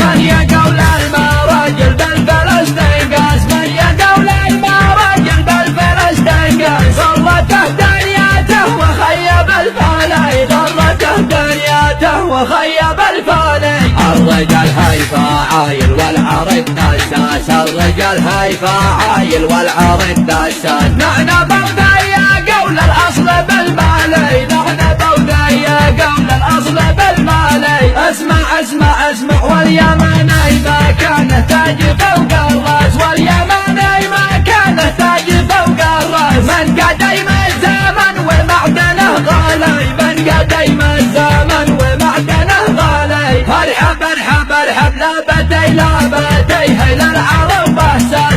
من يقول المراجل بالفلسطين قاس، من يقول المراجل بالفلسطين قاس، غرته دنياته وخيب الفالي، غرته دنياته وخيب الفالي. الرجال هيفا عايل والعرب دساس، الرجال هيفا عايل والعرب دساس. نحن بوذية قول الأصل بالمالي، نحن بوذية قول الأصل بالمالي. اسمع اسمع اسمع واليمني ما كان تاج فوق الراس، واليمني ما كان تاج فوق الراس. من قديم الزمن ومعدنه غالي، من قديم الزمن ومعدنه غالي. ارحب ارحب ارحب لا بدي لا بدي هل العرب بساس.